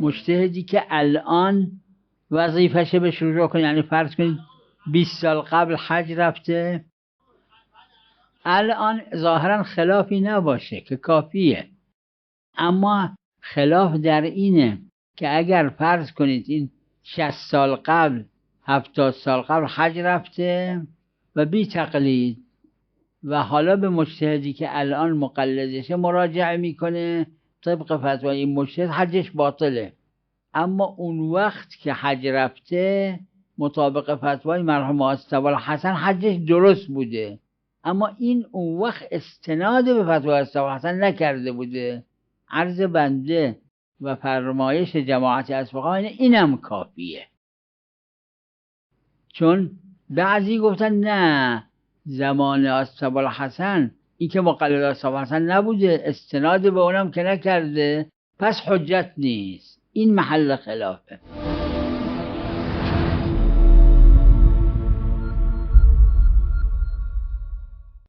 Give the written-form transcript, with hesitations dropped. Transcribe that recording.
مجتهدی که الان وظیفشه به شروع کنه، یعنی فرض کنید 20 سال قبل حج رفته، الان ظاهرا خلافی نباشه که کافیه، اما خلاف در اینه که اگر فرض کنید این 60 سال قبل 70 سال قبل حج رفته و بی تقلید و حالا به مجتهدی که الان مقلدشه مراجعه میکنه، طبق فتوای این مجتهد حجش باطله، اما اون وقت که حج رفته مطابق فتوای مرحوم مصطفی الحسن حجش درست بوده، اما این اون وقت استناد به فتوای مصطفی الحسن نکرده بوده. عرض بنده و فرمایش جماعت از فقها اینم کافیه، چون بعضی گفتن نه زمان مصطفی الحسن این که مقلد مصطفی الحسن نبوده، استناد به اونم که نکرده، پس حجت نیست. این محل خلافه.